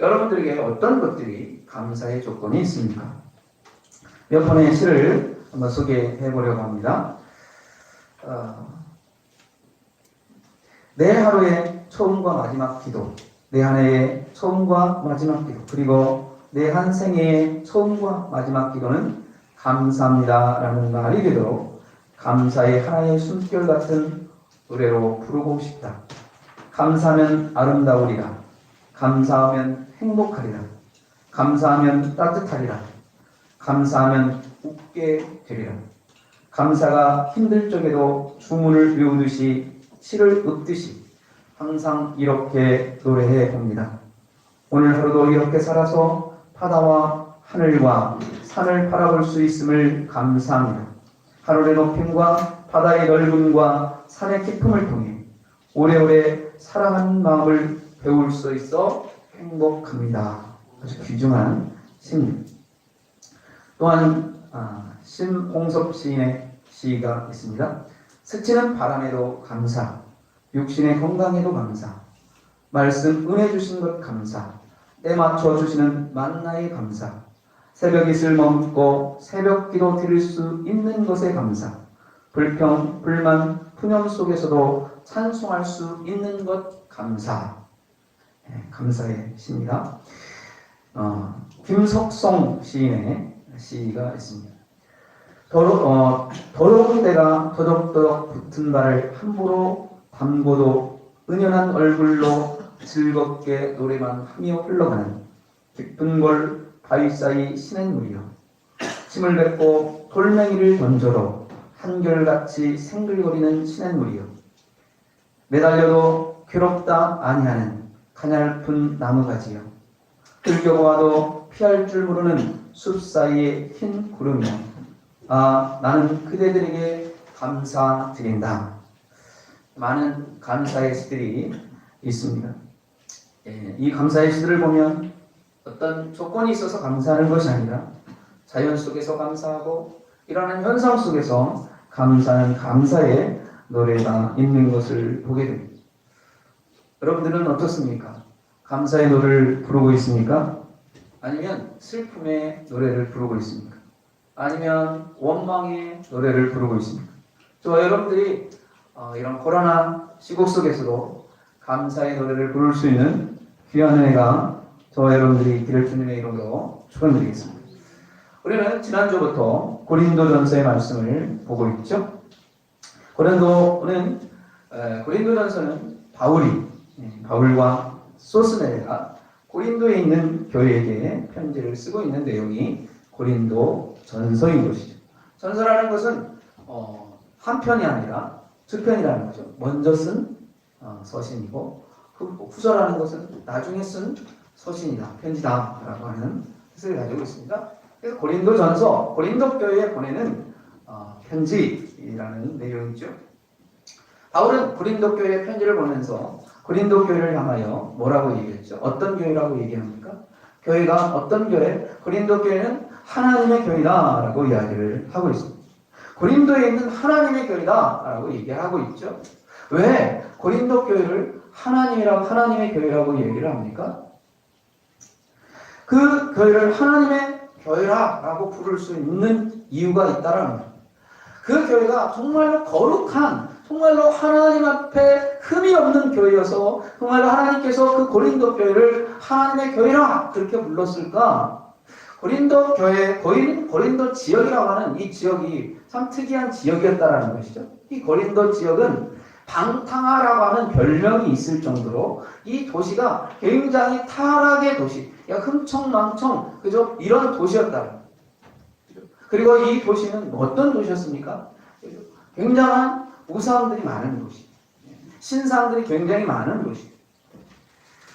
여러분들에게 어떤 것들이 감사의 조건이 있습니까? 몇 번의 시를 한번 소개해 보려고 합니다. 내 하루의 처음과 마지막 기도, 내 한 해의 처음과 마지막 기도, 그리고 내 한 생애의 처음과 마지막 기도는 감사합니다라는 말이 되도록 감사의 하나의 숨결 같은 노래로 부르고 싶다. 감사하면 아름다우리라. 감사하면 행복하리라. 감사하면 따뜻하리라. 감사하면 웃게 되리라. 감사가 힘들 적에도 주문을 외우듯이 시를 읊듯이 항상 이렇게 노래해 봅니다. 오늘 하루도 이렇게 살아서 바다와 하늘과 산을 바라볼 수 있음을 감사합니다. 하늘의 높임과 바다의 넓음과 산의 깊음을 통해 오래오래 사랑하는 마음을 배울 수 있어 행복합니다. 아주 귀중한 시입니다. 또한 심홍섭 시인의 시가 있습니다. 스치는 바람에도 감사, 육신의 건강에도 감사, 말씀 은혜 주신 것 감사, 때 맞춰 주시는 만나의 감사, 새벽 이슬 멈고 새벽 기도 드릴 수 있는 것에 감사, 불평, 불만, 푸념 속에서도 찬송할 수 있는 것 감사. 감사의 시입니다. 김석성 시인의 시가 있습니다. 더러운 때가 더덕더덕 붙은 발을 함부로 담고도 은연한 얼굴로 즐겁게 노래만 하며 흘러가는 깊은 골 바위 사이 시냇물이여, 침을 뱉고 돌멩이를 던져도 한결같이 생글거리는 시냇물이여, 매달려도 괴롭다 아니하는 가냘픈 나무가지여, 흘겨보아도 피할 줄 모르는 숲 사이의 흰 구름이여, 나는 그대들에게 감사드린다. 많은 감사의 시들이 있습니다. 이 감사의 시들을 보면 어떤 조건이 있어서 감사하는 것이 아니라 자연 속에서 감사하고 일어나는 현상 속에서 감사하는 감사의 노래가 있는 것을 보게 됩니다. 여러분들은 어떻습니까? 감사의 노래를 부르고 있습니까? 아니면 슬픔의 노래를 부르고 있습니까? 아니면 원망의 노래를 부르고 있습니까? 저와 여러분들이 이런 코로나 시국 속에서도 감사의 노래를 부를 수 있는 귀한 은혜가 저와 여러분들이 있기를 주님의 이름으로 축원드리겠습니다. 우리는 지난주부터 고린도전서의 말씀을 보고 있죠. 고린도전서는 바울과 소스네가 고린도에 있는 교회에게 편지를 쓰고 있는 내용이 고린도전서인 것이죠. 전서라는 것은 한 편이 아니라 두 편이라는 거죠. 먼저 쓴 서신이고 후서라는 것은 나중에 쓴 서신이다, 편지다라고 하는 뜻을 가지고 있습니다. 그래서 고린도전서, 고린도 교회에 보내는 편지라는 내용이죠. 바울은 고린도 교회에 편지를 보내면서 고린도 교회를 향하여 뭐라고 얘기했죠? 어떤 교회라고 얘기합니까? 교회가 어떤 교회? 고린도 교회는 하나님의 교회다라고 이야기를 하고 있습니다. 고린도에 있는 하나님의 교회다라고 얘기하고 있죠. 왜 고린도 교회를 하나님의 교회라고 얘기를 합니까? 그 교회를 하나님의 교회라고 부를 수 있는 이유가 있다라는 거예요. 그 교회가 정말로 거룩한, 정말로 하나님 앞에 흠이 없는 교회여서 정말로 하나님께서 그 고린도 교회를 하나님의 교회라 그렇게 불렀을까? 고린도 교회, 고린도 지역이라고 하는 이 지역이 참 특이한 지역이었다라는 것이죠. 이 고린도 지역은 방탕하라고 하는 별명이 있을 정도로 이 도시가 굉장히 타락의 도시, 흥청망청, 그죠? 이런 도시였다. 그리고 이 도시는 어떤 도시였습니까? 굉장한 우상들이 많은 도시, 신상들이 굉장히 많은 도시.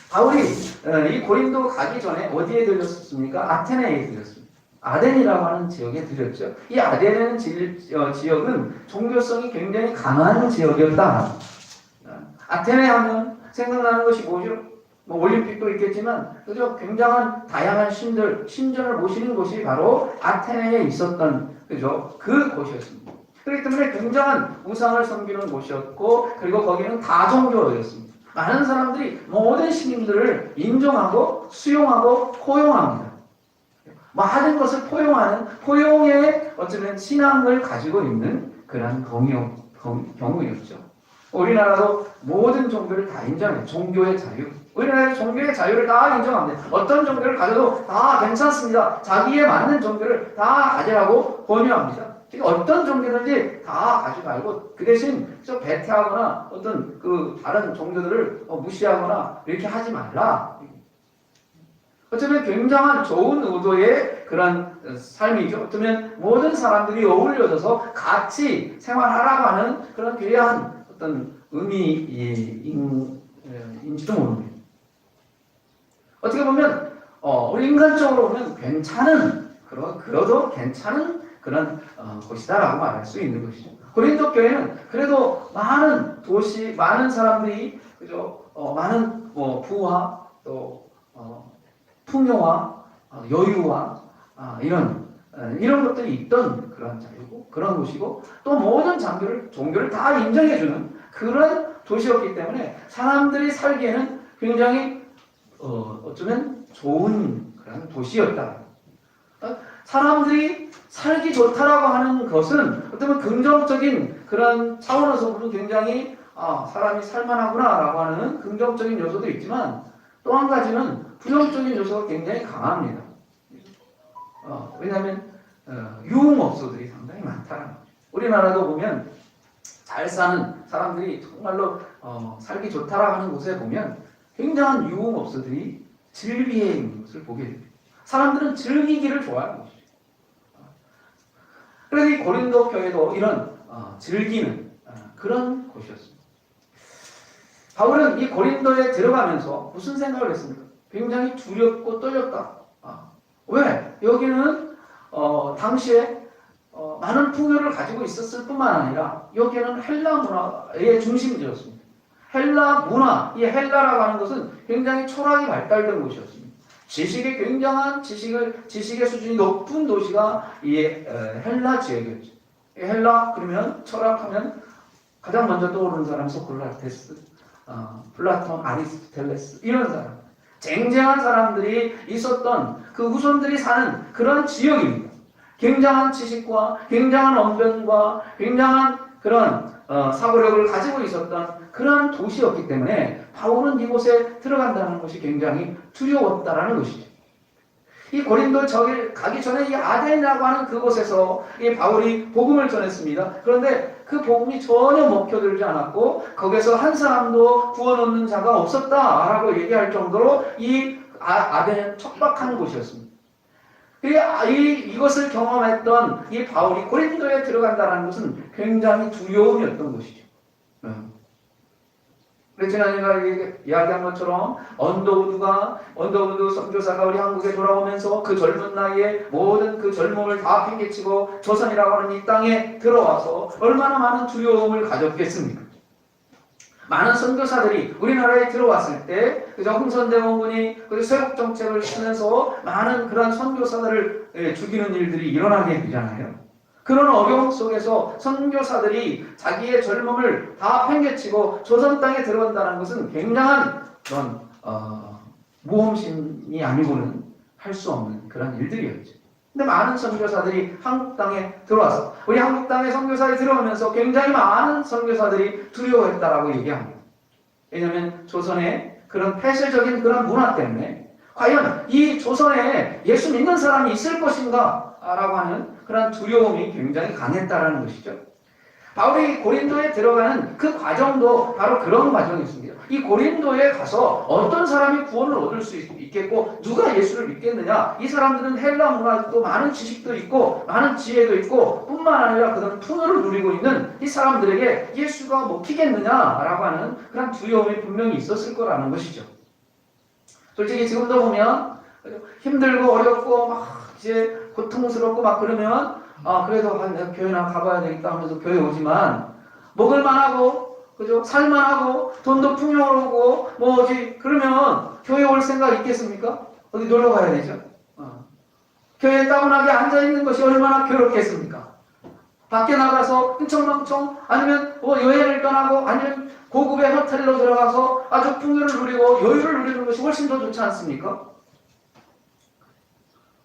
바울이 이 고린도 가기 전에 어디에 들렸습니까? 아테네에 들렸습니다. 아덴이라고 하는 지역에 들렸죠. 이 아덴이라는 지역은 종교성이 굉장히 강한 지역이었다. 아테네 하면 생각나는 것이 뭐죠? 올림픽도 있겠지만, 그죠? 굉장한 다양한 신전을 모시는 곳이 바로 아테네에 있었던, 그죠? 그 곳이었습니다. 그렇기 때문에 굉장한 우상을 섬기는 곳이었고, 그리고 거기는 다종교였습니다. 많은 사람들이 모든 신임들을 인정하고 수용하고 포용합니다. 많은 것을 포용의 어쩌면 신앙을 가지고 있는 그런 경우였죠. 우리나라도 모든 종교를 다 인정해요. 종교의 자유. 우리나라의 종교의 자유를 다 인정합니다. 어떤 종교를 가져도 다 괜찮습니다. 자기에 맞는 종교를 다 가지라고 권유합니다. 어떤 종교든지 다 가지 말고 그 대신 배태하거나 어떤 그 다른 종교들을 무시하거나 이렇게 하지 말라. 어쩌면 굉장한 좋은 의도의 그런 삶이죠. 어쩌면 모든 사람들이 어울려져서 같이 생활하라고 하는 그런 귀한 어떤 의미인지도 모릅니다. 어떻게 보면 우리 인간적으로 보면 그래도 괜찮은 그런 곳이다라고 말할 수 있는 것이죠. 고린도 교회는 그래도 많은 사람들이 그죠? 많은 부와 또 풍요와 여유와 이런 것들이 있던 그런 자리고 그런 곳이고 또 모든 종교를 다 인정해주는 그런 도시였기 때문에 사람들이 살기에는 굉장히 어쩌면 좋은 그런 도시였다. 사람들이 살기 좋다라고 하는 것은 어쩌면 긍정적인 그런 차원에서 보면 굉장히 사람이 살만하구나라고 하는 긍정적인 요소도 있지만 또 한 가지는 부정적인 요소가 굉장히 강합니다. 왜냐하면 유흥업소들이 상당히 많다는 거죠. 우리나라도 보면 잘 사는 사람들이 정말로 살기 좋다라고 하는 곳에 보면 굉장한 유흥업소들이 즐비해 있는 것을 보게 됩니다. 사람들은 즐기기를 좋아하는 것이죠. 그래서 이 고린도 교회도 이런 즐기는 그런 곳이었습니다. 바울은 이 고린도에 들어가면서 무슨 생각을 했습니까? 굉장히 두렵고 떨렸다. 왜? 여기는 당시에 많은 풍요를 가지고 있었을 뿐만 아니라 여기는 헬라 문화의 중심지였습니다. 헬라 문화, 이 헬라라고 하는 것은 굉장히 철학이 발달된 곳이었습니다. 지식의 수준이 높은 도시가 이 헬라 지역이었죠. 헬라 그러면 철학하면 가장 먼저 떠오르는 사람이 소크라테스, 플라톤, 아리스토텔레스 이런 사람, 쟁쟁한 사람들이 있었던 그 후손들이 사는 그런 지역입니다. 굉장한 지식과 굉장한 언변과 굉장한 그런 사고력을 가지고 있었던 그런 도시였기 때문에 바울은 이곳에 들어간다는 것이 굉장히 두려웠다라는 것이죠. 이 고린도 저기 가기 전에 이 아덴이라고 하는 그곳에서 이 바울이 복음을 전했습니다. 그런데 그 복음이 전혀 먹혀들지 않았고 거기서 한 사람도 구원 얻는 자가 없었다라고 얘기할 정도로 이 아덴은 척박한 곳이었습니다. 이것을 경험했던 이 바울이 고린도에 들어간다는 것은 굉장히 두려움이었던 것이죠. 지난주에 이야기한 것처럼 언더우드 선교사가 우리 한국에 돌아오면서 그 젊은 나이에 모든 그 젊음을 다 팽개치고 조선이라고 하는 이 땅에 들어와서 얼마나 많은 두려움을 가졌겠습니까? 많은 선교사들이 우리나라에 들어왔을 때 흥선대원군이 세국 정책을 쓰면서 많은 그런 선교사들을 죽이는 일들이 일어나게 되잖아요. 그런 어려움 속에서 선교사들이 자기의 젊음을 다 팽개치고 조선 땅에 들어간다는 것은 굉장한 그런 모험심이 아니고는 할 수 없는 그런 일들이었죠. 근데 많은 선교사들이 한국 땅에 들어와서 우리 한국 땅에 선교사들이 들어오면서 굉장히 많은 선교사들이 두려워했다라고 얘기합니다. 왜냐하면 조선의 그런 폐쇄적인 그런 문화 때문에 과연 이 조선에 예수 믿는 사람이 있을 것인가 라고 하는 그런 두려움이 굉장히 강했다라는 것이죠. 바울이 고린도에 들어가는 그 과정도 바로 그런 과정이었습니다. 이 고린도에 가서 어떤 사람이 구원을 얻을 수 있겠고 누가 예수를 믿겠느냐. 이 사람들은 헬라 문화도 많은 지식도 있고 많은 지혜도 있고 뿐만 아니라 그런 풍요를 누리고 있는 이 사람들에게 예수가 먹히겠느냐라고 하는 그런 두려움이 분명히 있었을 거라는 것이죠. 솔직히 지금도 보면 힘들고 어렵고 막 이제 고통스럽고 막 그러면 그래도 내가 교회나 가봐야 되겠다 하면서 교회 오지만 먹을만하고 그죠? 살만하고 돈도 풍요로우고 그러면 교회 올 생각 있겠습니까? 어디 놀러 가야 되죠? 교회에 따분하게 앉아있는 것이 얼마나 괴롭겠습니까? 밖에 나가서 흥청망청 아니면 여행을 떠나고 아니면 고급의 호텔로 들어가서 아주 풍요를 누리고 여유를 누리는 것이 훨씬 더 좋지 않습니까?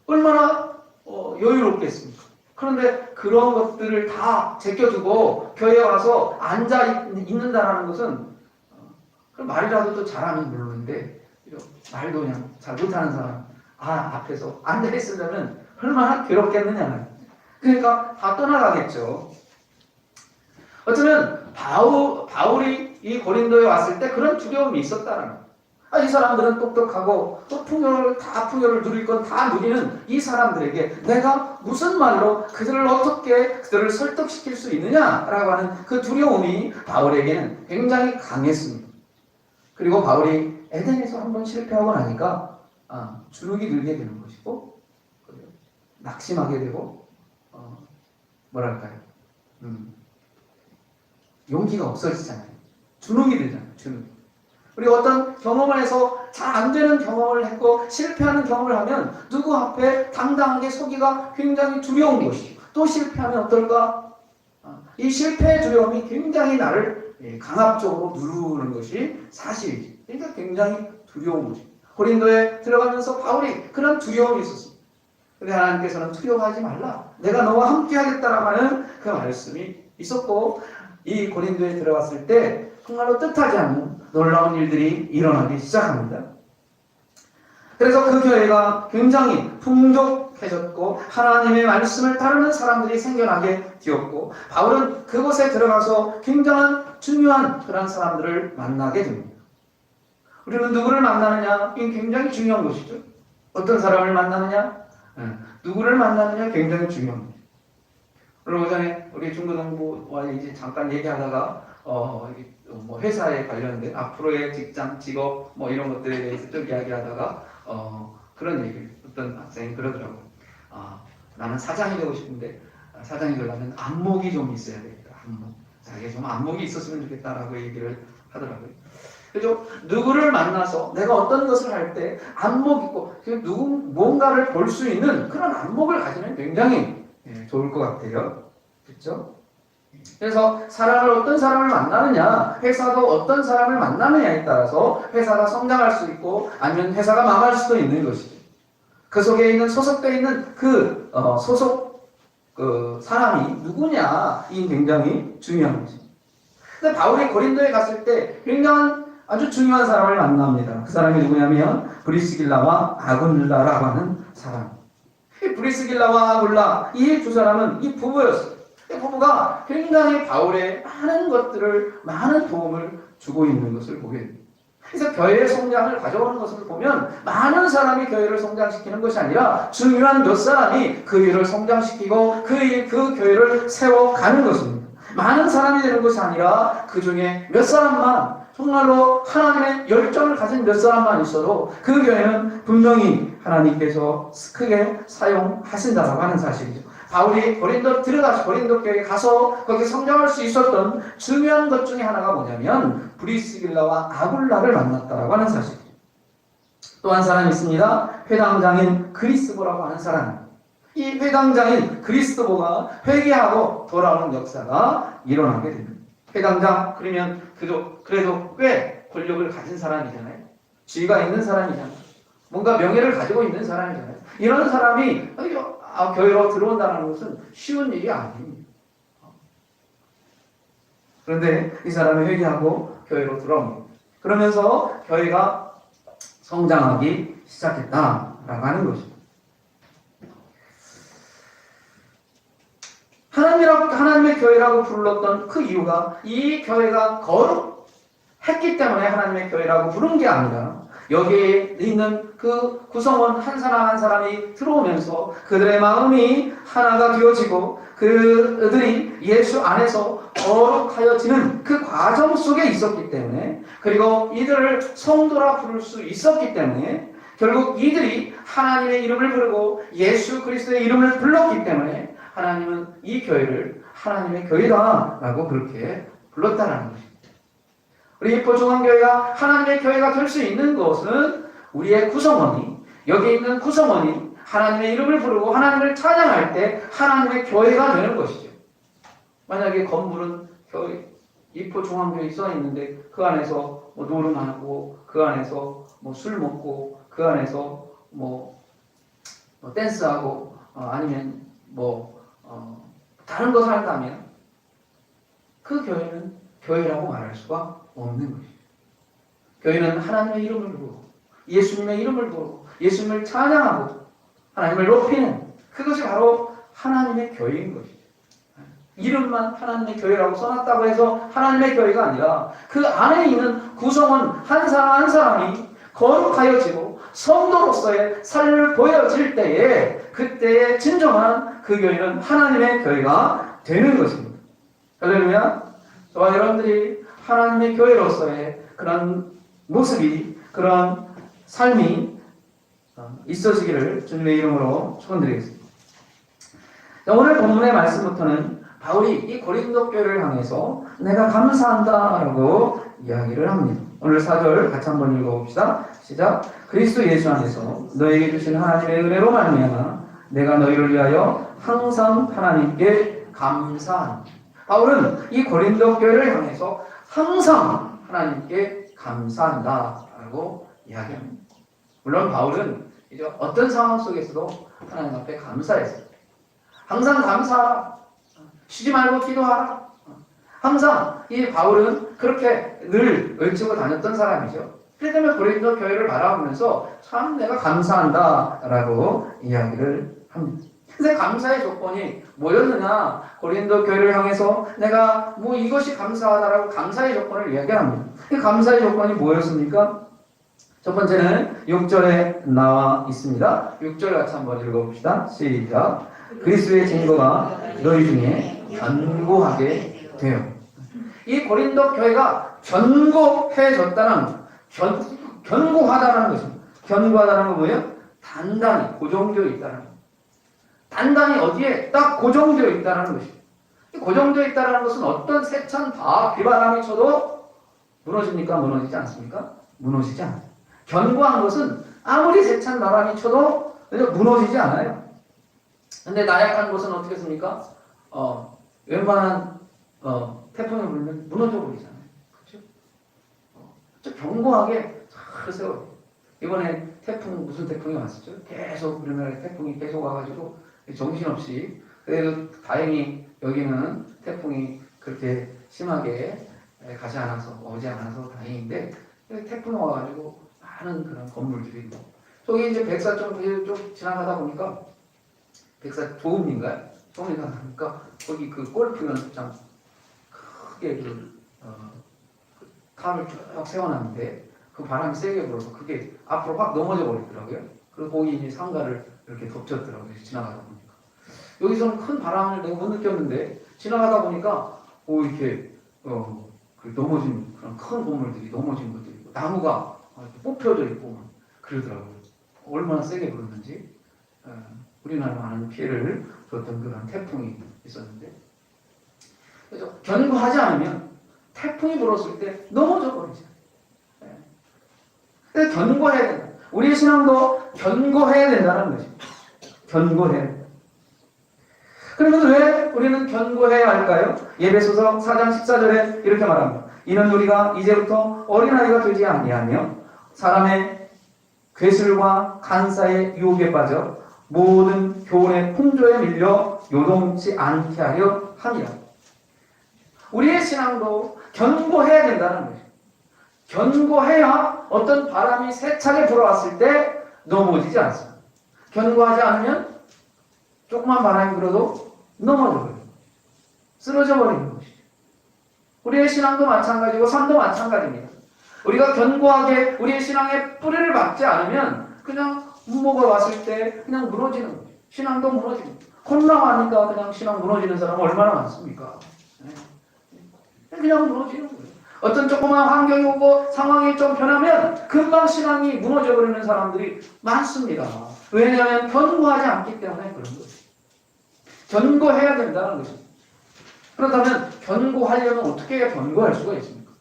얼마나 여유롭겠습니까? 그런데 그런 것들을 다 제껴두고 교회에 와서 앉아 있는다라는 것은 말이라도 또 잘하면 모르는데 말도 그냥 잘 못하는 사람 앞에서 앉아 있으려면 얼마나 괴롭겠느냐. 그러니까 다 떠나가겠죠. 어쩌면 바울이 이 고린도에 왔을 때 그런 두려움이 있었다는 거예요. 이 사람들은 똑똑하고 또 풍요를 누릴 건 다 누리는 이 사람들에게 내가 무슨 말로 그들을 설득시킬 수 있느냐라고 하는 그 두려움이 바울에게는 굉장히 강했습니다. 그리고 바울이 에덴에서 한번 실패하고 나니까 주눅이 들게 되는 것이고 낙심하게 되고 뭐랄까요? 용기가 없어지잖아요. 주눅이 들잖아요. 주눅. 그리고 어떤 경험을 해서 잘 안 되는 경험을 했고 실패하는 경험을 하면 누구 앞에 당당하게 서기가 굉장히 두려운 것이죠. 또 실패하면 어떨까? 이 실패의 두려움이 굉장히 나를 강압적으로 누르는 것이 사실이지. 그러니까 굉장히 두려운 거죠. 고린도에 들어가면서 바울이 그런 두려움이 있었습니다. 그런데 하나님께서는 두려워하지 말라. 내가 너와 함께 하겠다라고 하는 그 말씀이 있었고 이 고린도에 들어갔을 때 정말로 뜻하지 않는 놀라운 일들이 일어나기 시작합니다. 그래서 그 교회가 굉장히 풍족해졌고 하나님의 말씀을 따르는 사람들이 생겨나게 되었고 바울은 그곳에 들어가서 굉장한 중요한 그런 사람들을 만나게 됩니다. 우리는 누구를 만나느냐? 이게 굉장히 중요한 것이죠. 어떤 사람을 만나느냐? 누구를 만나느냐 굉장히 중요한 거죠. 오늘 오전에 우리 중고등부와 이제 잠깐 얘기하다가 회사에 관련된 앞으로의 직장, 직업 이런 것들에 대해서 좀 이야기하다가 그런 얘기를 어떤 학생이 그러더라고요. 나는 사장이 되고 싶은데 사장이 되려면 안목이 좀 있어야 되겠다. 안목. 자기가 좀 안목이 있었으면 좋겠다라고 얘기를 하더라고요. 그래서 누구를 만나서 내가 어떤 것을 할 때 안목 있고 뭔가를 볼 수 있는 그런 안목을 가지면 굉장히 좋을 것 같아요. 그렇죠? 그래서 어떤 사람을 만나느냐, 회사도 어떤 사람을 만나느냐에 따라서 회사가 성장할 수 있고 아니면 회사가 망할 수도 있는 것이죠. 그 속에 있는 소속되어 있는 사람이 누구냐, 이 굉장히 중요한 것이죠. 근데 바울이 고린도에 갔을 때 굉장한 아주 중요한 사람을 만납니다. 그 사람이 누구냐면 브리스길라와 아굴라라고 하는 사람. 이 브리스길라와 아굴라 이 두 사람은 이 부부였어요. 이 부부가 굉장히 바울의 많은 도움을 주고 있는 것을 보게 됩니다. 그래서 교회의 성장을 가져오는 것을 보면 많은 사람이 교회를 성장시키는 것이 아니라 중요한 몇 사람이 그 일을 성장시키고 그 교회를 세워가는 것입니다. 많은 사람이 되는 것이 아니라 그 중에 몇 사람만 정말로 하나님의 열정을 가진 몇 사람만 있어도 그 교회는 분명히 하나님께서 크게 사용하신다라고 하는 사실이죠. 바울이 고린도 교회에 가서 거기 성장할 수 있었던 중요한 것 중에 하나가 뭐냐면 브리스길라와 아굴라를 만났다라고 하는 사실이죠. 또 한 사람이 있습니다. 회당장인 그리스보라고 하는 사람. 이 회당장인 그리스도가 회개하고 돌아오는 역사가 일어나게 됩니다. 회당장 그러면 그래도 꽤 권력을 가진 사람이잖아요. 지위가 있는 사람이잖아요. 뭔가 명예를 가지고 있는 사람이잖아요. 이런 사람이 교회로 들어온다는 것은 쉬운 일이 아닙니다. 그런데 이 사람이 회개하고 교회로 들어옵니다. 그러면서 교회가 성장하기 시작했다라고 하는 것입니다. 하나님의 교회라고 불렀던 그 이유가 이 교회가 거룩했기 때문에 하나님의 교회라고 부른 게 아니라 여기에 있는 그 구성원 한 사람 한 사람이 들어오면서 그들의 마음이 하나가 되어지고 그들이 예수 안에서 거룩하여지는 그 과정 속에 있었기 때문에 그리고 이들을 성도라 부를 수 있었기 때문에 결국 이들이 하나님의 이름을 부르고 예수 그리스도의 이름을 불렀기 때문에 하나님은 이 교회를 하나님의 교회다라고 그렇게 불렀다라는 것입니다. 우리 보중왕교회가 하나님의 교회가 될 수 있는 것은 우리의 구성원이 여기 있는 구성원이 하나님의 이름을 부르고 하나님을 찬양할 때 하나님의 교회가 되는 것이죠. 만약에 건물은 이포 중앙교회 써 있는데 그 안에서 뭐 노름하고 그 안에서 뭐 술 먹고 그 안에서 뭐 댄스하고 아니면 다른 것을 한다면 그 교회는 교회라고 말할 수가 없는 것이죠. 교회는 하나님의 이름을 부르고 예수님의 이름을 부르고 예수님을 찬양하고 하나님을 높이는 그것이 바로 하나님의 교회인 것이죠. 이름만 하나님의 교회라고 써놨다고 해서 하나님의 교회가 아니라 그 안에 있는 구성원 한 사람 한 사람이 거룩하여지고 성도로서의 삶을 보여질 때에 그때의 진정한 그 교회는 하나님의 교회가 되는 것입니다. 할렐루야. 저와 여러분들이 하나님의 교회로서의 그런 모습이 그런 삶이 있어지기를 주님의 이름으로 축원드리겠습니다. 오늘 본문의 말씀부터는 바울이 이 고린도 교회를 향해서 내가 감사한다라고 이야기를 합니다. 오늘 4절 같이 한번 읽어봅시다. 시작. 그리스도 예수 안에서 너에게 주신 하나님의 은혜로 말미암아 내가 너희를 위하여 항상 하나님께 감사한다. 바울은 이 고린도 교회를 향해서 항상 하나님께 감사한다라고 이야기합니다. 물론 바울은 이제 어떤 상황 속에서도 하나님 앞에 감사했어요. 항상 감사하라. 쉬지 말고 기도하라. 항상 이 바울은 그렇게 늘 외치고 다녔던 사람이죠. 그렇기 때문에 고린도 교회를 바라보면서 참 내가 감사한다라고 이야기를 합니다. 근데 감사의 조건이 뭐였느냐? 고린도 교회를 향해서 내가 이것이 감사하다라고 감사의 조건을 이야기합니다. 그 감사의 조건이 뭐였습니까? 첫 번째는 6절에 나와 있습니다. 6절 같이 한번 읽어봅시다. 시작. 그리스도의 증거가 너희 중에 견고하게 되어. 이 고린도 교회가 견고해졌다는 견고하다는 것입니다. 견고하다는 건 뭐예요? 단단히 고정되어 있다는 것. 단단히 어디에 딱 고정되어 있다는 것입니다. 고정되어 있다는 것은 어떤 세찬 비바람이 쳐도 무너집니까? 무너지지 않습니까? 무너지지 않아요. 견고한 것은 아무리 세찬 바람이 쳐도 무너지지 않아요. 근데 나약한 것은 어떻게 습니까? 웬만한 태풍이 불면 무너져 버리잖아요. 그렇죠? 견고하게 잘 세워요. 이번에 무슨 태풍이 왔었죠? 계속 우리나라에 태풍이 계속 와가지고 정신없이. 그래도 다행히 여기는 태풍이 그렇게 심하게 오지 않아서 다행인데 태풍이 와가지고 많은 그런 건물들이 저기 이제 백사 좀 지나가다 보니까 백사 조음인가요? 조음인가 하니까 거기 그 골프 연습장 크게 탑을 쭉 세워놨는데 그 바람이 세게 불어서 그게 앞으로 확 넘어져 버리더라고요. 그리고 거기 이제 상가를 이렇게 덮쳤더라고요. 지나가다 보니까. 여기서는 큰 바람을 내가 못 느꼈는데 지나가다 보니까 이렇게 넘어진 그런 큰 건물들이 넘어진 것들이 있고 나무가 뽑혀져 있고 그러더라고요. 얼마나 세게 불었는지. 우리나라 많은 피해를 줬던 그런 태풍이 있었는데 그래서 견고하지 않으면 태풍이 불었을 때 넘어져 버리죠. 그래서 견고해야 된다. 우리의 신앙도 견고해야 된다는 것입니다. 견고해야 된다. 그러면 왜 우리는 견고해야 할까요? 예배소서 4장 14절에 이렇게 말합니다. 이는 우리가 이제부터 어린아이가 되지 아니하며 사람의 괴술과 간사의 유혹에 빠져 모든 교훈의 풍조에 밀려 요동치 않게 하려 함이라. 우리의 신앙도 견고해야 된다는 거죠. 견고해야 어떤 바람이 세차게 불어왔을 때 넘어지지 않습니다. 견고하지 않으면 조그만 바람이 불어도 넘어져 버려요. 쓰러져 버리는 것이죠. 우리의 신앙도 마찬가지고 삶도 마찬가지입니다. 우리가 견고하게 우리의 신앙에 뿌리를 박지 않으면 그냥 무모가 왔을 때 그냥 무너지는 거죠. 신앙도 무너지고 콘나하니까 그냥 신앙 무너지는 사람은 얼마나 많습니까? 그냥 무너지는 거예요. 어떤 조그만 환경이 오고 상황이 좀 변하면 금방 신앙이 무너져버리는 사람들이 많습니다. 왜냐하면 견고하지 않기 때문에 그런 거죠. 견고해야 된다는 것입니다. 그렇다면 견고하려면 어떻게 해야 견고할 수가 있습니까?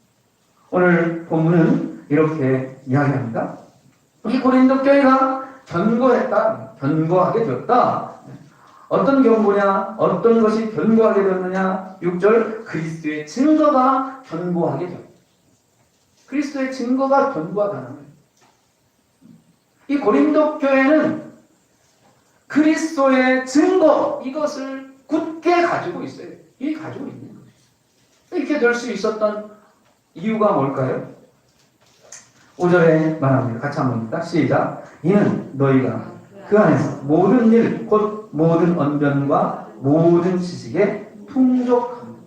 오늘 본문은 이렇게 이야기합니다. 이 고린도 교회가 견고하게 되었다. 어떤 경고냐? 어떤 것이 견고하게 되었느냐? 6절 그리스도의 증거가 견고하게 되었다. 그리스도의 증거가 견고하다는 거예요. 이 고린도 교회는 그리스도의 증거 이것을 굳게 가지고 있어요. 이 가지고 있는 거예요. 이렇게 될 수 있었던 이유가 뭘까요? 5절에 말합니다. 같이 한번 봅니다. 시작. 이는 너희가 그 안에서 모든 일, 곧 모든 언변과 모든 지식에 풍족함.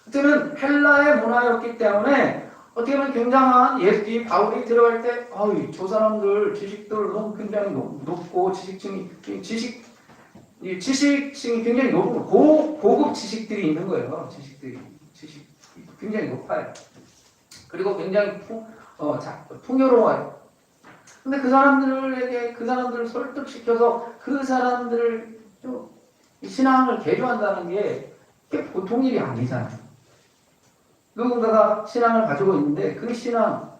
그때는 헬라의 문화였기 때문에 어떻게 보면 굉장한 이 바울이 들어갈 때, 저 사람들 지식들 너무 굉장히 높고 지식층이 굉장히 높고 고급 지식들이 있는 거예요. 지식이 굉장히 높아요. 그리고 굉장히 풍요로워요. 근데 그 사람들을 설득시켜서 그 사람들을 신앙을 개조한다는 게 보통 일이 아니잖아요. 누군가가 신앙을 가지고 있는데 그 신앙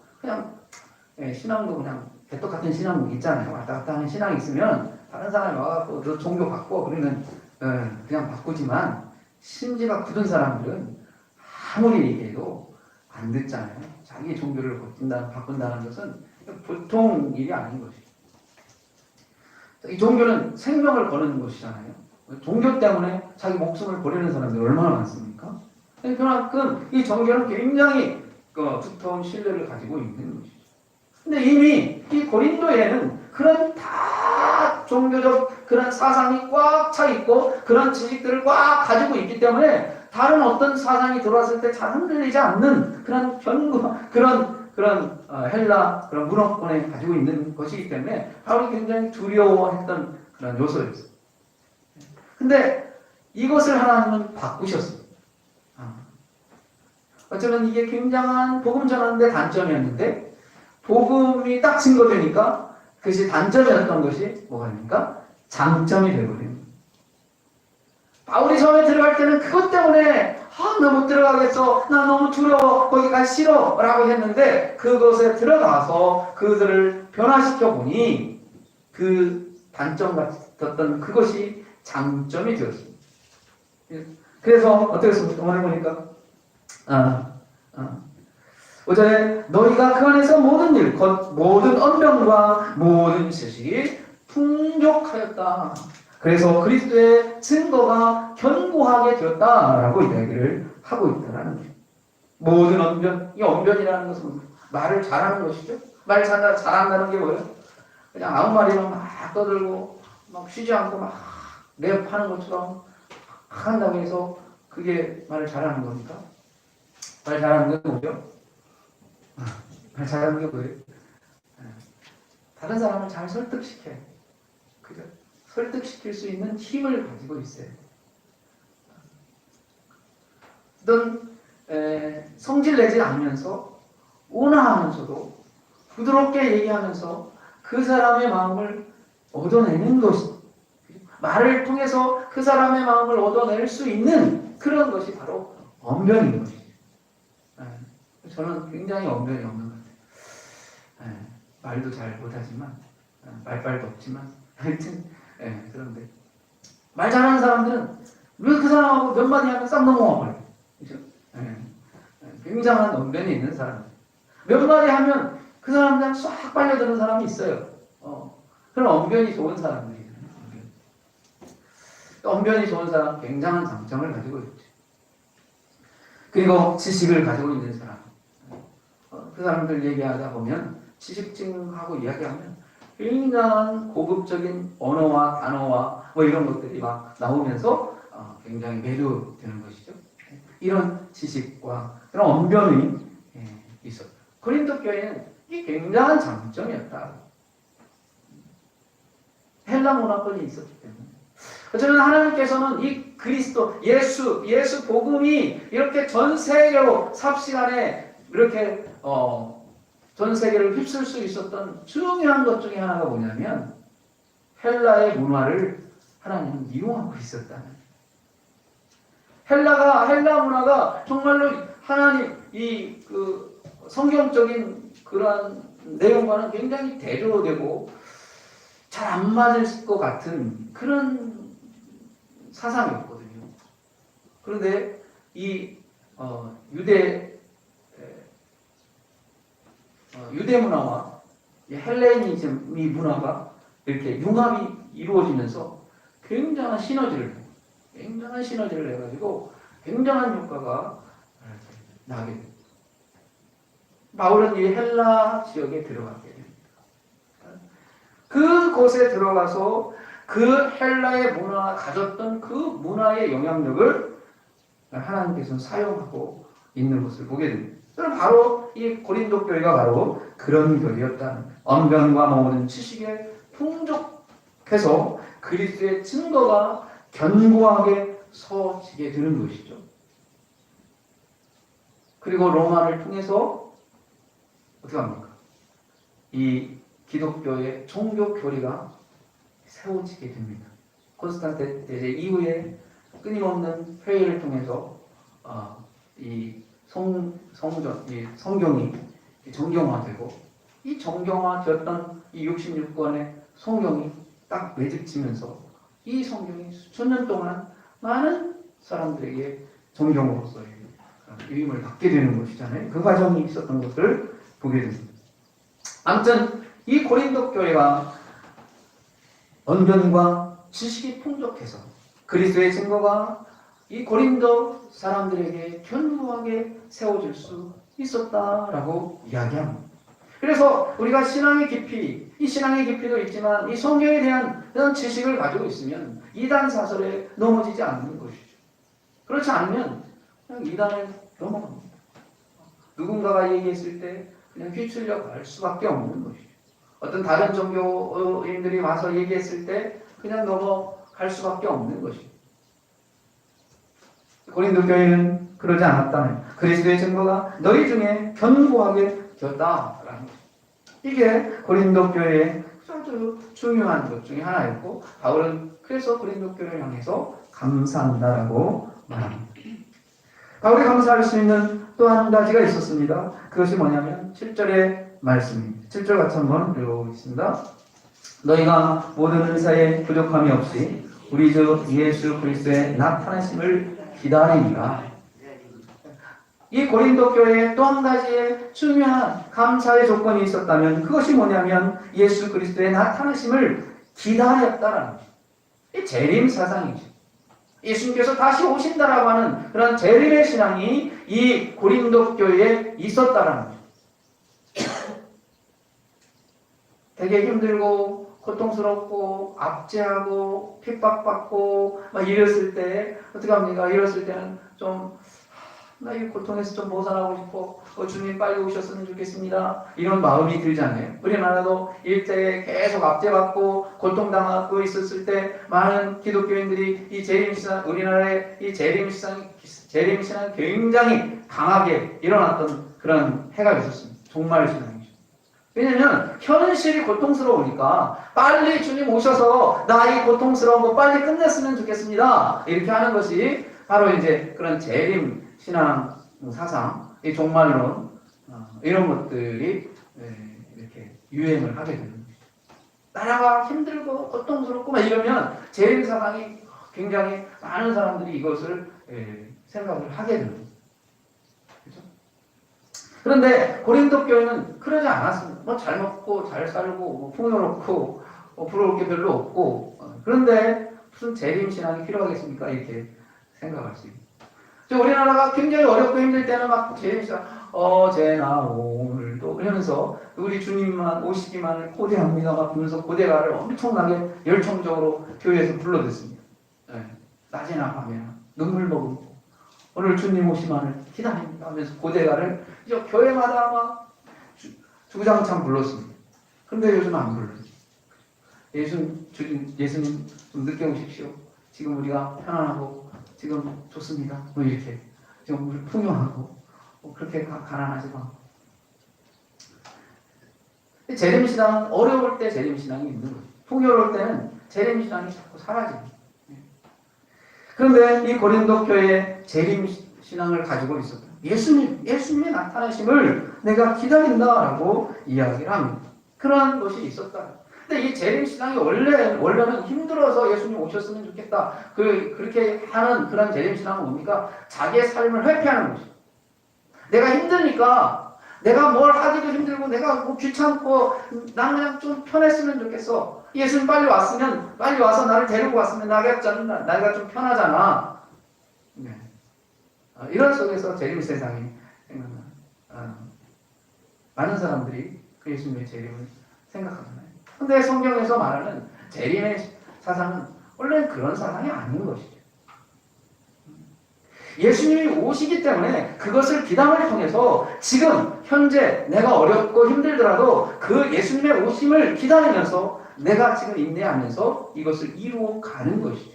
신앙도 그냥 개떡 같은 신앙 있잖아요. 왔다 갔다 하는 신앙이 있으면 다른 사람이 와갖고 너 종교 바꿔 그러면 그냥 바꾸지만 심지가 굳은 사람들은 아무리 얘기해도 안 듣잖아요. 자기 종교를 바꾼다는 것은 보통 일이 아닌 것이죠. 이 종교는 생명을 거는 것이잖아요. 종교 때문에 자기 목숨을 버리는 사람들이 얼마나 많습니까? 그만큼 이 종교는 굉장히 두터운 신뢰를 가지고 있는 것이죠. 근데 이미 이 고린도에는 그런 다 종교적 그런 사상이 꽉 차 있고 그런 지식들을 꽉 가지고 있기 때문에 다른 어떤 사상이 들어왔을 때 잘 흔들리지 않는 그런 그런 헬라 그런 문화권에 가지고 있는 것이기 때문에 바울이 굉장히 두려워했던 그런 요소였어요. 근데 이것을 하나님은 바꾸셨어요. 어쩌면 이게 굉장한 복음 전하는데 단점이었는데 복음이 딱 증거되니까 그것이 단점이었던 것이 뭐가 됩니까? 장점이 되어버립니다. 바울이 처음에 들어갈 때는 그것 때문에 나 못 들어가겠어. 나 너무 두려워. 거기 가기 싫어. 라고 했는데 그것에 들어가서 그들을 변화시켜 보니 그 단점 같았던 그것이 장점이 되었습니다. 그래서 어떻게 했습니까? 오늘 보니까 5절에 너희가 그 안에서 모든 일, 곧 모든 언변과 모든 지식이 풍족하였다. 그래서 그리스도의 증거가 견고하게 되었다라고 이야기를 하고 있다라는 거예요. 모든 언변, 이 언변이라는 것은 말을 잘하는 것이죠. 말 잘한다는 게 뭐예요? 그냥 아무 말이나 막 떠들고 막 쉬지 않고 막 랩하는 것처럼 한다고 해서 그게 말을 잘하는 겁니까? 말 잘하는 게 뭐죠? 말 잘하는 게 뭐예요? 다른 사람을 잘 설득시켜요. 그죠? 설득시킬 수 있는 힘을 가지고 있어요. 어떤 성질 내지 않으면서 온화하면서도 부드럽게 얘기하면서 그 사람의 마음을 얻어내는 것이 말을 통해서 그 사람의 마음을 얻어낼 수 있는 그런 것이 바로 언변인 것이죠. 저는 굉장히 언변이 없는 것 같아요. 말도 잘 못하지만 말빨도 없지만 하여튼 그런데 말 잘하는 사람들은 왜 그 사람하고 몇 마디 하면 싹 넘어가 버려요. 그죠? 굉장한 언변이 있는 사람. 몇 마디 하면 그 사람들 싹 빨려드는 사람이 있어요. 그런 언변이 좋은 사람들이에요. 언변이 좋은 사람 굉장한 장점을 가지고 있죠. 그리고 지식을 가지고 있는 사람. 그 사람들 얘기하다 보면 지식증하고 이야기하면 굉장한 고급적인 언어와 단어와 뭐 이런 것들이 막 나오면서 굉장히 매료되는 것이죠. 이런 지식과 그런 언변이 있었다. 고린도 교회는 이 굉장한 장점이었다. 헬라 문화권이 있었기 때문에. 어쩌면 하나님께서는 이 그리스도, 예수 복음이 이렇게 전 세계로 삽시간에 이렇게 전 세계를 휩쓸 수 있었던 중요한 것 중에 하나가 뭐냐면 헬라의 문화를 하나님은 이용하고 있었다는. 헬라 문화가 정말로 하나님 성경적인 그러한 내용과는 굉장히 대조되고 잘 안 맞을 것 같은 그런 사상이었거든요. 그런데 이 유대 문화와 헬레니즘 이 문화가 이렇게 융합이 이루어지면서 굉장한 시너지를 해가지고 굉장한 효과가 나게 됩니다. 바울은 이 헬라 지역에 들어가게 됩니다. 그곳에 들어가서 그 헬라의 문화가 가졌던 그 문화의 영향력을 하나님께서 사용하고 있는 것을 보게 됩니다. 그럼 바로 이 고린도 교회가 바로 그런 교회였다는 언변과 모든 지식에 풍족해서 그리스도의 증거가 견고하게 서지게 되는 것이죠. 그리고 로마를 통해서 어떻게 합니까? 이 기독교의 종교 교리가 세워지게 됩니다. 콘스탄테 대제 이후에 끊임없는 회의를 통해서 이 성경이 정경화되고, 이 정경화되었던 이 66권의 성경이 딱 매듭지면서 이 성경이 수천 년 동안 많은 사람들에게 정경으로서의 유임을 받게 되는 것이잖아요. 그 과정이 있었던 것을 보게 됩니다. 아무튼 이 고린도 교회가 언변과 지식이 풍족해서 그리스도의 증거가 이 고린도 사람들에게 견고하게 세워질 수 있었다라고 이야기합니다. 그래서 우리가 신앙의 깊이, 이 신앙의 깊이도 있지만 이 성경에 대한 이런 지식을 가지고 있으면 이단 사설에 넘어지지 않는 것이죠. 그렇지 않으면 그냥 이단에 넘어갑니다. 누군가가 얘기했을 때 그냥 휘둘려 갈 수밖에 없는 것이죠. 어떤 다른 종교인들이 와서 얘기했을 때 그냥 넘어갈 수밖에 없는 것이죠. 고린도 교회는 그러지 않았다는, 그리스도의 증거가 너희 중에 견고하게 되었다라는 것입니다. 이게 고린도 교회의 아주 중요한 것 중에 하나였고, 바울은 그래서 고린도 교회를 향해서 감사한다라고 말합니다. 바울이 감사할 수 있는 또 한 가지가 있었습니다. 그것이 뭐냐면 7절의 말씀입니다. 7절 같이 한번 읽어보겠습니다. 너희가 모든 은사에 부족함이 없이 우리 주 예수 그리스도의 나타나심을 기다리니라. 이 고린도 교회에 또 한 가지의 중요한 감사의 조건이 있었다면 그것이 뭐냐면 예수 그리스도의 나타나심을 기다렸다라는 것입니다. 이 재림 사상이죠. 예수님께서 다시 오신다라고 하는 그런 재림의 신앙이 이 고린도 교회에 있었다라는 거죠. 되게 힘들고 고통스럽고 압제하고 핍박받고 막 이랬을 때 어떻게 합니까? 이랬을 때는 좀 나 이 고통에서 좀 벗어나고 싶어. 주님 빨리 오셨으면 좋겠습니다. 이런 마음이 들잖아요. 우리나라도 일제에 계속 압제받고 고통당하고 있었을 때 많은 기독교인들이 이 재림신앙, 우리나라의 이 재림신앙 굉장히 강하게 일어났던 그런 해가 있었습니다. 종말 신앙이죠. 왜냐면 현실이 고통스러우니까 빨리 주님 오셔서 나 이 고통스러운 거 빨리 끝냈으면 좋겠습니다. 이렇게 하는 것이 바로 이제 그런 재림 신앙 사상, 이 종말론 이런 것들이 이렇게 유행을 하게 되는 거죠. 나라가 힘들고 고통스럽고 막 이러면 재림 사상이 굉장히 많은 사람들이 이것을 생각을 하게 되는 거죠. 그렇죠? 그런데 고린도 교회는 그러지 않았습니다. 뭐 잘 먹고 잘 살고 뭐 풍요롭고 부러울 게 별로 없고 그런데 무슨 재림 신앙이 필요하겠습니까? 이렇게 생각할 수 있습니다. 우리나라가 굉장히 어렵고 힘들 때는 막 재림신앙 어제나 오늘도 이러면서 우리 주님만 오시기만을 고대합니다. 막 그러면서 고대가를 엄청나게 열정적으로 교회에서 불러댔습니다. 낮이나 밤이나 눈물 머금고 오늘 주님 오시만을 기다립니다 하면서 고대가를 교회마다 막 주구장창 불렀습니다. 그런데 요즘 안 불러요. 예수님 좀 늦게 오십시오. 지금 우리가 편안하고 지금 좋습니다. 뭐 이렇게 지금 풍요하고 그렇게 가난하지도 않고. 재림신앙은 어려울 때 재림신앙이 있는 거죠. 풍요로울 때는 재림신앙이 자꾸 사라집니다. 그런데 이 고린도 교회에 재림신앙을 가지고 있었다. 예수님의 나타나심을 내가 기다린다라고 이야기를 합니다. 그러한 것이 있었다. 근데 이 재림신앙이 원래는 힘들어서 예수님 오셨으면 좋겠다. 그렇게 하는 그런 재림신앙은 뭡니까? 자기의 삶을 회피하는 것이죠. 내가 힘드니까, 내가 뭘 하기도 힘들고, 내가 뭐 귀찮고, 난 그냥 좀 편했으면 좋겠어. 예수님 빨리 와서 나를 데리고 왔으면 나가 좀 편하잖아. 네. 이런 속에서 재림 세상이 생각나는. 많은 사람들이 그 예수님의 재림을 생각하잖아요. 근데 성경에서 말하는 재림의 사상은 원래 그런 사상이 아닌 것이죠. 예수님이 오시기 때문에 그것을 기담을 통해서 지금 현재 내가 어렵고 힘들더라도 그 예수님의 오심을 기다리면서 내가 지금 인내하면서 이것을 이루어 가는 것이죠.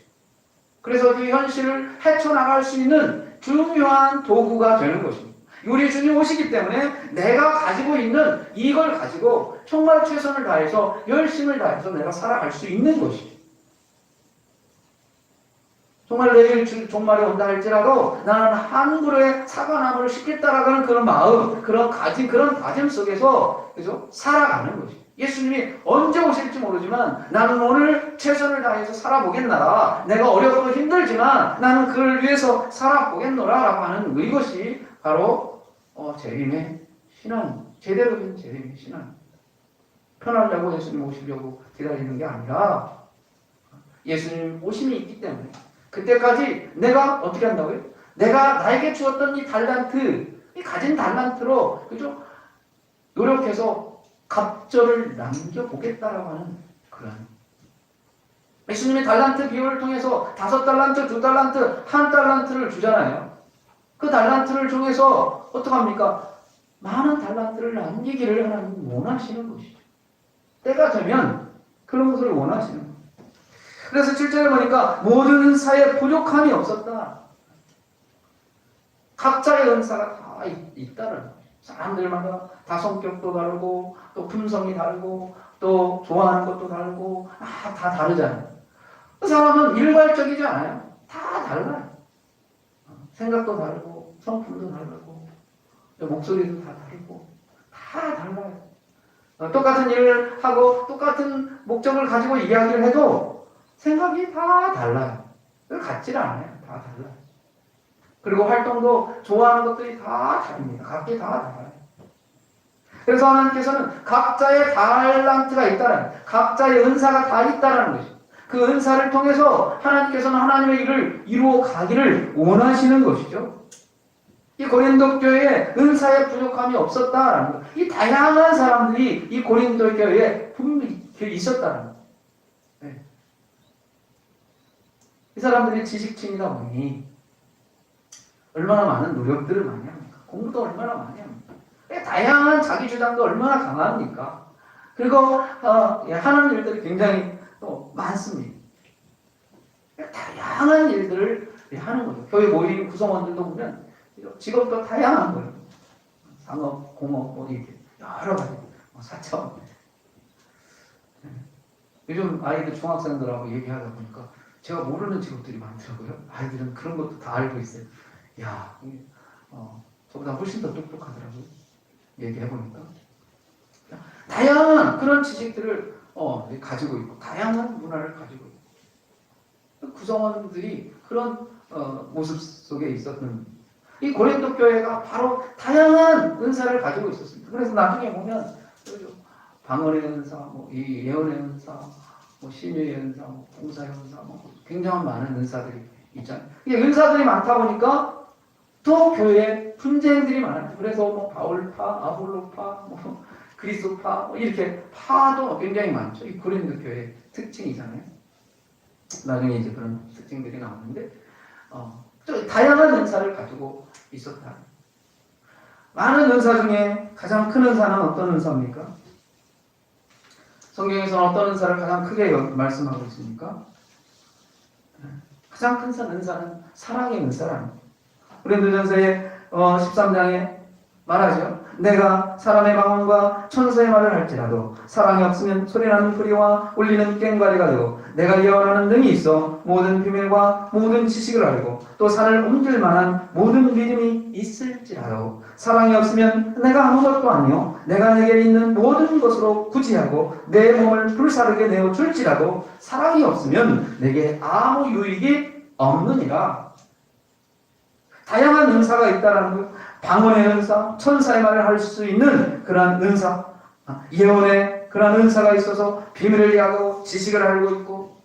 그래서 그 현실을 헤쳐나갈 수 있는 중요한 도구가 되는 것입니다. 우리 주님 오시기 때문에 내가 가지고 있는 이걸 가지고 정말 최선을 다해서 열심을 다해서 내가 살아갈 수 있는 것이죠. 정말 내일 종말이 온다 할지라도 나는 한 그루의 사과나무를 심겠다라고 하는 그런 마음, 그런 다짐 속에서 그죠? 살아가는 것이죠. 예수님이 언제 오실지 모르지만 나는 오늘 최선을 다해서 살아보겠나라. 내가 어렵고 힘들지만 나는 그를 위해서 살아보겠노라라고 하는 이것이 바로 재림의 신앙, 제대로 된 재림의 신앙. 편하려고 예수님 오시려고 기다리는 게 아니라 예수님 오심이 있기 때문에 그때까지 내가 어떻게 한다고요? 내가 나에게 주었던 이 가진 달란트로 그죠? 노력해서 갑절을 남겨보겠다라고 하는 그런 예수님이 달란트 비율을 통해서 5달란트, 2달란트, 1달란트를 주잖아요. 그 달란트를 통해서 어떡합니까? 많은 달란트를 남기기를 하나님 원하시는 것이죠. 때가 되면 그런 것을 원하시는 거예요. 그래서 7절에 보니까 모든 은사에 부족함이 없었다. 각자의 은사가 다 있다는 거예요. 사람들마다 다 성격도 다르고 또 품성이 다르고 또 좋아하는 것도 다르고 다 다르잖아요. 그 사람은 일괄적이지 않아요. 다 달라요. 생각도 다르고 성품도 다르고 목소리도 다 다르고 다 달라요. 똑같은 일을 하고 똑같은 목적을 가지고 이야기를 해도 생각이 다 달라요. 같지는 않아요. 다 달라요. 그리고 활동도 좋아하는 것들이 다 다릅니다. 각기 다 달라요. 그래서 하나님께서는 각자의 달란트가 있다는, 각자의 은사가 다 있다는 것이죠. 그 은사를 통해서 하나님께서는 하나님의 일을 이루어 가기를 원하시는 것이죠. 이 고린도 교회에 은사의 부족함이 없었다라는 것. 이 다양한 사람들이 이 고린도 교회에 분명히 있었다는 것. 네. 이 사람들이 지식층이다 보니 얼마나 많은 노력들을 많이 합니까? 공부도 얼마나 많이 합니까? 다양한 자기 주장도 얼마나 강합니까? 그리고 하는 일들이 굉장히 또 많습니다. 다양한 일들을 하는 거죠. 교회 모임 구성원들도 보면 직업도 다양한 거예요. 상업, 공업, 이렇게 여러 가지 사차원. 요즘 아이들 중학생들하고 얘기하다 보니까 제가 모르는 직업들이 많더라고요. 아이들은 그런 것도 다 알고 있어요. 야, 저보다 훨씬 더 똑똑하더라고요. 얘기해보니까. 다양한 그런 지식들을 가지고 있고, 다양한 문화를 가지고 있고. 구성원들이 그런 모습 속에 있었는 이 고린도 교회가 바로 다양한 은사를 가지고 있었습니다. 그래서 나중에 보면 방언의 은사, 이 예언의 은사, 신유의 은사, 봉사의 은사, 굉장히 많은 은사들이 있잖아요. 이게 은사들이 많다 보니까 또 교회에 분쟁들이 많아요. 그래서 바울파, 아볼로파, 그리스도파 이렇게 파도 굉장히 많죠. 이 고린도 교회의 특징이잖아요. 나중에 이제 그런 특징들이 나오는데 다양한 은사를 가지고 있었다. 많은 은사 중에 가장 큰 은사는 어떤 은사입니까? 성경에서는 어떤 은사를 가장 크게 말씀하고 있습니까? 가장 큰 은사는 사랑의 은사라는 거예요. 고린도전서의 13장에 말하죠. 내가 사람의 방언과 천사의 말을 할지라도 사랑이 없으면 소리나는 소리와 울리는 꽹과리가 되고 내가 예언하는 능이 있어 모든 비밀과 모든 지식을 알고 또 산을 옮길 만한 모든 믿음이 있을지라도 사랑이 없으면 내가 아무것도 아니요 내가 내게 있는 모든 것으로 구지하고 내 몸을 불사르게 내어 줄지라도 사랑이 없으면 내게 아무 유익이 없느니라. 다양한 은사가 있다라는 거예요. 방언의 은사, 천사의 말을 할 수 있는 그러한 은사, 예언의 그러한 은사가 있어서 비밀을 이해하고 지식을 알고 있고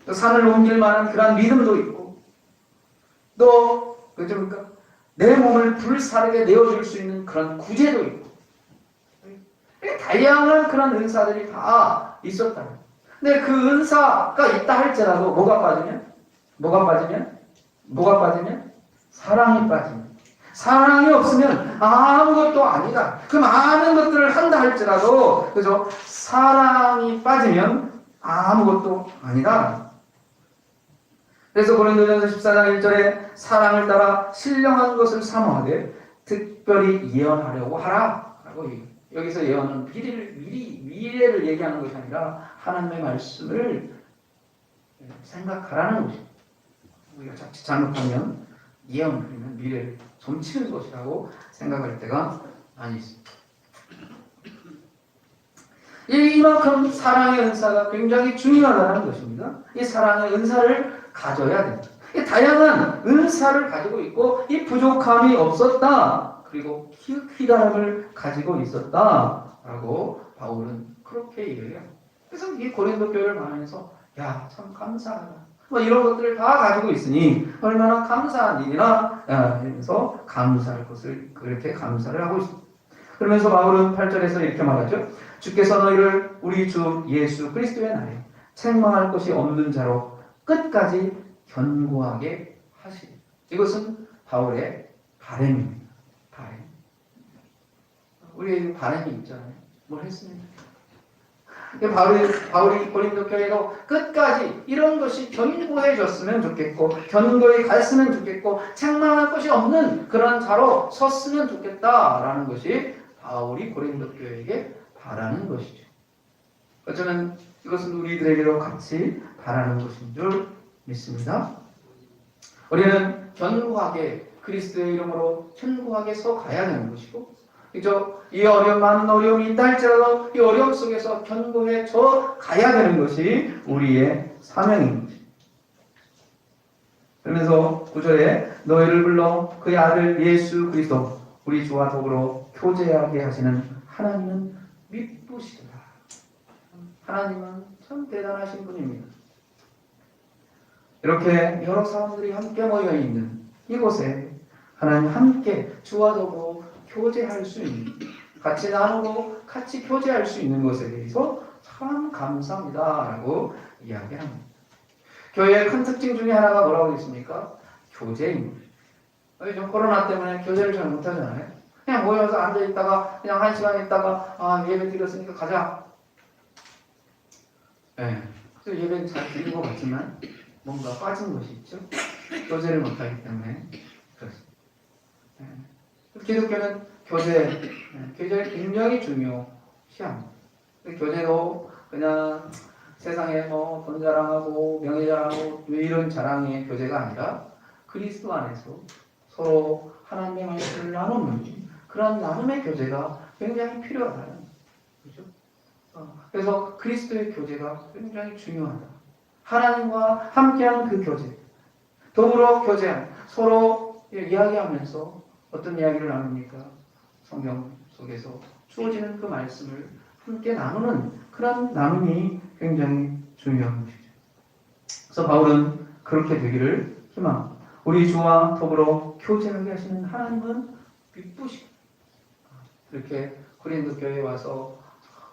또 산을 옮길 만한 그러한 믿음도 있고 또 그렇습니까? 내 몸을 불사르게 내어줄 수 있는 그런 구제도 있고 다양한 그런 은사들이 다 있었다. 근데 그 은사가 있다 할지라도 뭐가 빠지면 사랑이 빠집니다. 사랑이 없으면 아무것도 아니다. 그 많은 것들을 한다 할지라도, 그죠? 사랑이 빠지면 아무것도 아니다. 그래서 고린도전서 14장 1절에 사랑을 따라 신령한 것을 사모하되 특별히 예언하려고 하라. 라고 여기서 예언은 미래를 얘기하는 것이 아니라 하나님의 말씀을 생각하라는 것입니다. 우리가 자칫 잘못하면 예언을 하면 미래를 점치는 것이라고 생각할 때가 많이 있습니다. 이만큼 사랑의 은사가 굉장히 중요하다는 것입니다. 이 사랑의 은사를 가져야 됩니다. 이 다양한 은사를 가지고 있고 이 부족함이 없었다. 그리고 희달음을 가지고 있었다라고 바울은 그렇게 얘기해요. 그래서 이 고린도 교회를 만나서 야, 참 감사하다. 뭐 이런 것들을 다 가지고 있으니 얼마나 감사한 일이나 하면서 감사할 것을 그렇게 감사를 하고 있습니다. 그러면서 바울은 8절에서 이렇게 말하죠. 주께서 너희를 우리 주 예수 그리스도의 날에 책망할 것이 없는 자로 끝까지 견고하게 하시리. 이것은 바울의 바람입니다. 바람. 우리의 바람이 있잖아요. 뭘 했습니까? 바울이 고린도 교회도 끝까지 이런 것이 견고해졌으면 좋겠고 견고히 갔으면 좋겠고 책망할 것이 없는 그런 자로 섰으면 좋겠다라는 것이 바울이 고린도 교회에게 바라는 것이죠. 어쩌면 이것은 우리들에게도 같이 바라는 것인 줄 믿습니다. 우리는 견고하게 그리스도의 이름으로 견고하게 서 가야 되는 것이고 그죠? 이 많은 어려움이 있다 할지라도 이 어려움 속에서 견고해져 가야 되는 것이 우리의 사명인 것입니다. 그러면서 9절에 너희를 불러 그의 아들 예수 그리스도 우리 주와 더불어 교제하게 하시는 하나님은 미쁘시다. 하나님은 참 대단하신 분입니다. 이렇게 여러 사람들이 함께 모여 있는 이곳에 하나님 함께 주와 더불어 교제할 수 있는, 같이 나누고 같이 교제할 수 있는 것에 대해서 참 감사합니다라고 이야기합니다. 교회의 큰 특징 중에 하나가 뭐라고 있습니까? 교제입니다. 요즘 코로나 때문에 교제를 잘 못하잖아요. 그냥 모여서 앉아있다가 그냥 1시간 있다가 예배 드렸으니까 가자. 네. 그래서 예배는 잘 드린 것 같지만 뭔가 빠진 것이 있죠. 교제를 못하기 때문에 그렇습니다. 네. 기독교는 교제 굉장히 중요시합니다. 교제도 그냥 세상에 돈 자랑하고 명예 자랑하고 이런 자랑의 교제가 아니라 그리스도 안에서 서로 하나님의 말씀을 나누는 그런 나눔의 교제가 굉장히 필요하다는 거죠. 그래서 그리스도의 교제가 굉장히 중요하다. 하나님과 함께하는 그 교제, 더불어 교제하는 서로 이야기하면서 어떤 이야기를 나눕니까? 성경 속에서 주어지는 그 말씀을 함께 나누는 그런 나눔이 굉장히 중요한 것이죠. 그래서 바울은 그렇게 되기를 희망합니다. 우리 주와 더불어 교제하게 하시는 하나님은 미쁘시고 이렇게 고린도 교회에 와서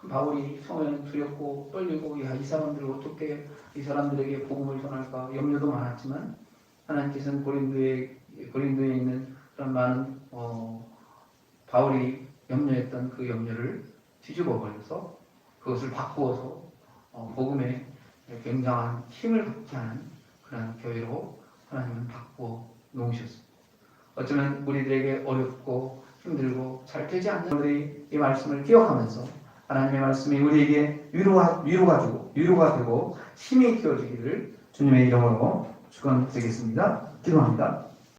바울이 처음에는 두렵고 떨리고 이 사람들을 어떻게 이 사람들에게 복음을 전할까 염려도 많았지만 하나님께서는 고린도에 있는 그런 많은 바울이 염려했던 그 염려를 뒤집어 버려서 그것을 바꾸어서 복음에 굉장한 힘을 갖게 하는 그런 교회로 하나님은 바꾸어 놓으셨습니다. 어쩌면 우리들에게 어렵고 힘들고 잘 되지 않는 분들이 이 말씀을 기억하면서 하나님의 말씀이 우리에게 위로가 되고 힘이 되어지기를 주님의 이름으로 축원드리겠습니다. 기도합니다.